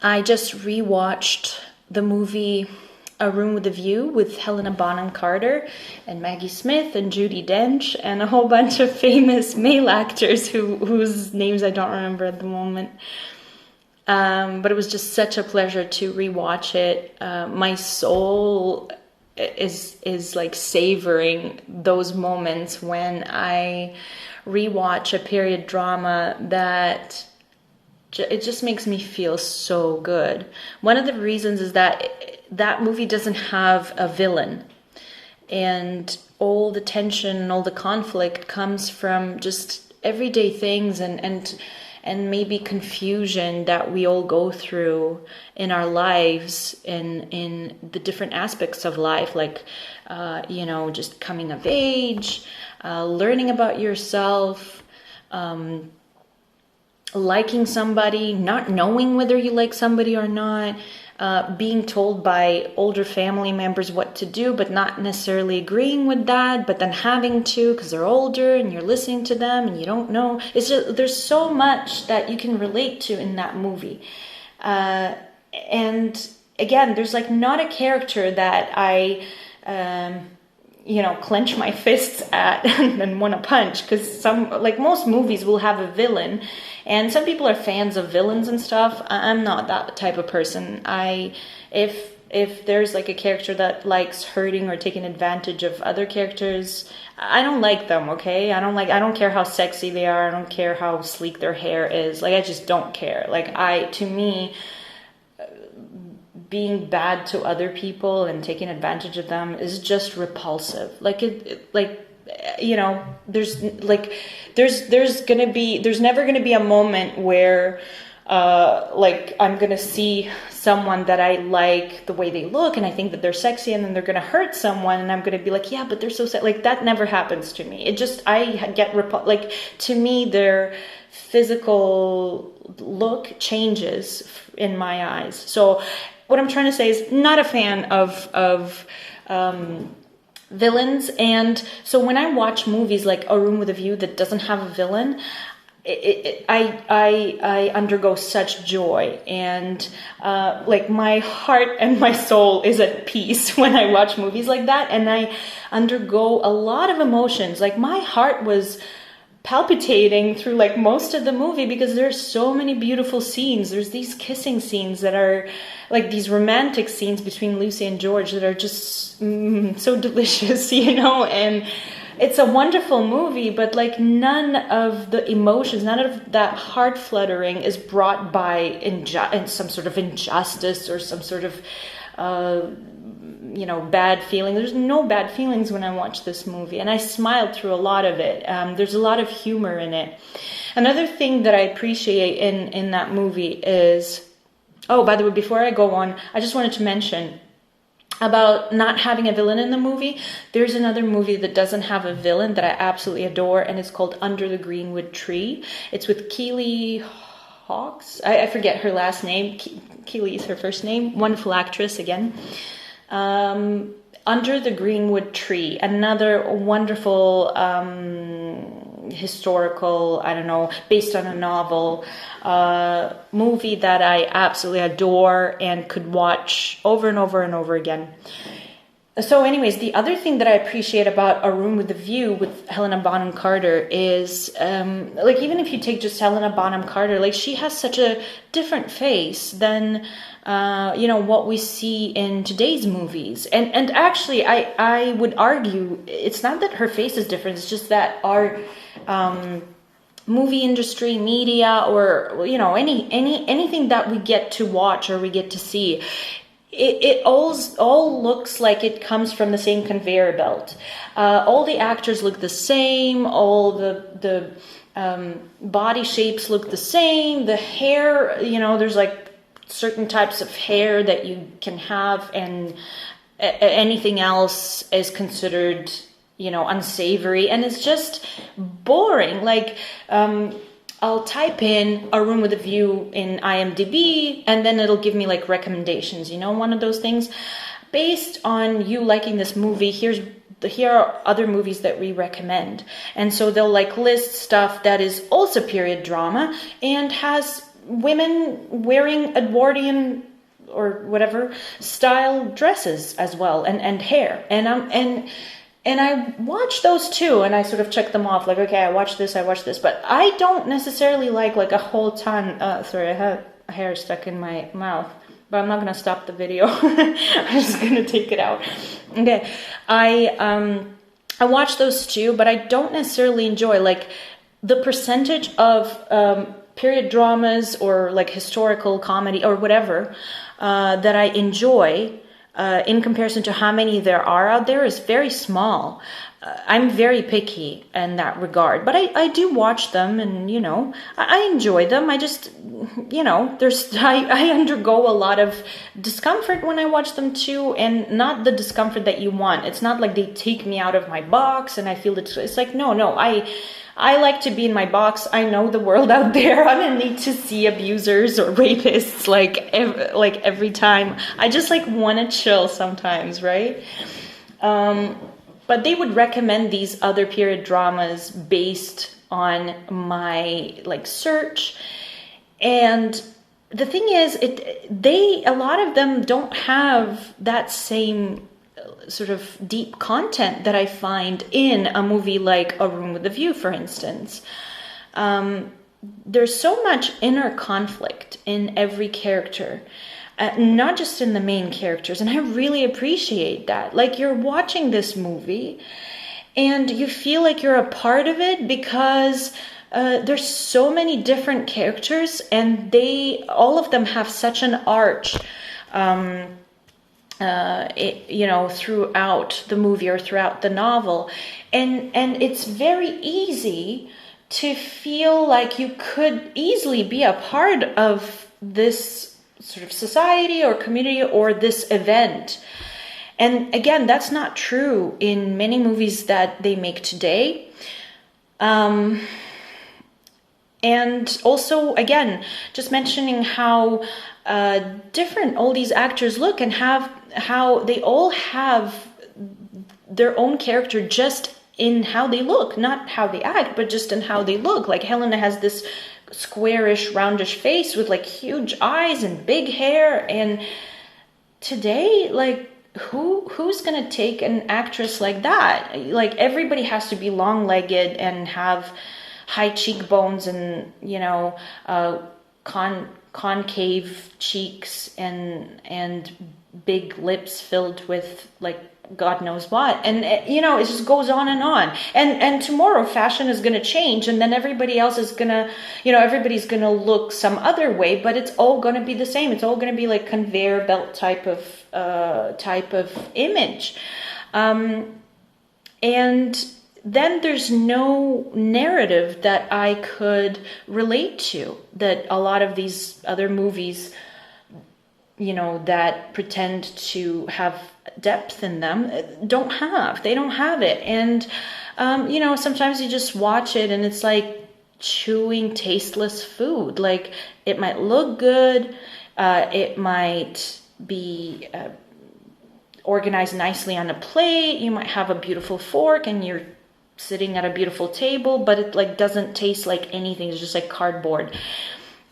I just rewatched the movie A Room with a View with Helena Bonham Carter and Maggie Smith and Judi Dench and a whole bunch of famous male actors whose names I don't remember at the moment. But it was just such a pleasure to rewatch it. My soul is like savoring those moments when I rewatch a period drama that it just makes me feel so good. One of the reasons is that movie doesn't have a villain, and all the tension and all the conflict comes from just everyday things and maybe confusion that we all go through in our lives, in the different aspects of life, like just coming of age, learning about yourself, liking somebody, not knowing whether you like somebody or not, being told by older family members what to do, but not necessarily agreeing with that, but then having to because they're older and you're listening to them and you don't know. It's just, there's so much that you can relate to in that movie. And again, there's like not a character that I clench my fists at and want to punch, because most movies will have a villain, and some people are fans of villains and stuff. I'm not that type of person. If there's like a character that likes hurting or taking advantage of other characters, I don't like them, okay? I don't care how sexy they are. I don't care how sleek their hair is. Like, I just don't care. To me, being bad to other people and taking advantage of them is just repulsive. There's never gonna be a moment where I'm gonna see someone that I like the way they look and I think that they're sexy, and then they're gonna hurt someone and I'm gonna be like, yeah, but they're so sexy. Like, that never happens to me. I get to me, their physical look changes in my eyes. So what I'm trying to say is, not a fan of villains. And so when I watch movies like A Room with a View that doesn't have a villain, I undergo such joy, and my heart and my soul is at peace when I watch movies like that, and I undergo a lot of emotions. Like, my heart was palpitating through most of the movie because there's so many beautiful scenes. There's these kissing scenes that are these romantic scenes between Lucy and George that are just so delicious, and it's a wonderful movie, but none of the emotions, none of that heart fluttering is brought by some sort of injustice or some sort of bad feeling. There's no bad feelings when I watch this movie, and I smiled through a lot of it. There's a lot of humor in it. Another thing that I appreciate in that movie is, oh, by the way, before I go on, I just wanted to mention about not having a villain in the movie. There's another movie that doesn't have a villain that I absolutely adore, and it's called Under the Greenwood Tree. It's with Keely Hawkes. I forget her last name. Keely is her first name. Wonderful actress again. Under the Greenwood Tree, another wonderful historical, based on a novel, movie that I absolutely adore and could watch over and over and over again. So anyways, the other thing that I appreciate about A Room with a View with Helena Bonham Carter is, even if you take just Helena Bonham Carter, she has such a different face than, what we see in today's movies. And actually, I would argue it's not that her face is different, it's just that our movie industry, media, or, anything that we get to watch or we get to see, it all looks like it comes from the same conveyor belt. All the actors look the same. All the body shapes look the same. The hair, there's certain types of hair that you can have, and anything else is considered, unsavory, and it's just boring. I'll type in A Room with a View in IMDb, and then it'll give me recommendations, one of those things. Based on you liking this movie, here are other movies that we recommend. And so they'll list stuff that is also period drama and has women wearing Edwardian or whatever style dresses as well, and hair, and I watch those too, and I sort of check them off, like, okay, I watch this, but I don't necessarily like a whole ton. Sorry, I have hair stuck in my mouth, but I'm not gonna stop the video. I'm just gonna take it out. Okay, I watch those too, but I don't necessarily enjoy like the percentage of period dramas or like historical comedy or whatever that I enjoy. In comparison to how many there are out there is very small. I'm very picky in that regard, but I do watch them, and I enjoy them. I just I undergo a lot of discomfort when I watch them too, and not the discomfort that you want. It's not like they take me out of my box and I feel it's like no, I like to be in my box. I know the world out there. I don't need to see abusers or rapists every time. I just want to chill sometimes, right? But they would recommend these other period dramas based on my search. And the thing is, a lot of them don't have that same sort of deep content that I find in a movie like A Room with a View, for instance. There's so much inner conflict in every character, not just in the main characters, and I really appreciate that. Like, you're watching this movie and you feel like you're a part of it because there's so many different characters, and all of them have such an arc throughout the movie or throughout the novel, and it's very easy to feel like you could easily be a part of this sort of society or community or this event. And again, that's not true in many movies that they make today. And also, again, just mentioning how different all these actors look, and how they all have their own character just in how they look, not how they act, but just in how they look. Like, Helena has this squarish, roundish face with huge eyes and big hair, and today, who's gonna take an actress like that? Everybody has to be long-legged and have high cheekbones and concave cheeks and big lips filled with God knows what, and it just goes on and on. And tomorrow fashion is going to change, and then everybody else is gonna everybody's gonna look some other way, but it's all going to be the same. It's all going to be conveyor belt type of image, and then there's no narrative that I could relate to, that a lot of these other movies, that pretend to have depth in them, don't have. They don't have it. And, sometimes you just watch it and it's like chewing tasteless food. It might look good. It might be organized nicely on a plate. You might have a beautiful fork and you're sitting at a beautiful table, but it doesn't taste like anything. It's just like cardboard.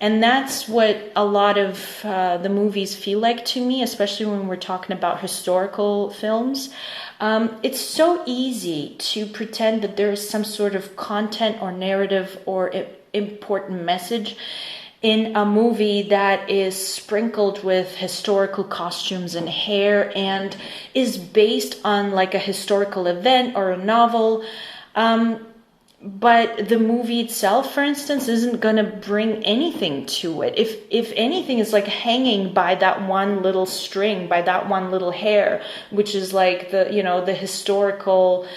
And that's what a lot of the movies feel like to me, especially when we're talking about historical films. It's so easy to pretend that there is some sort of content or narrative or important message in a movie that is sprinkled with historical costumes and hair and is based on a historical event or a novel. But the movie itself, for instance, isn't going to bring anything to it. If anything is hanging by that one little string, by that one little hair, which is the historical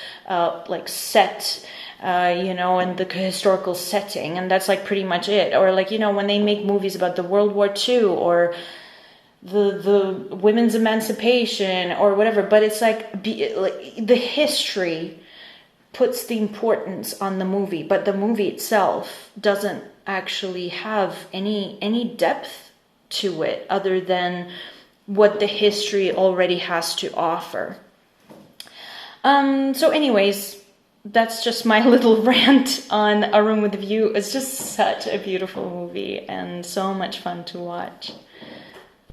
set, and the historical setting, and that's pretty much it. Or when they make movies about the World War II or the women's emancipation or whatever, but it's the history puts the importance on the movie, but the movie itself doesn't actually have any depth to it other than what the history already has to offer. So anyways, that's just my little rant on A Room with a View. It's just such a beautiful movie and so much fun to watch.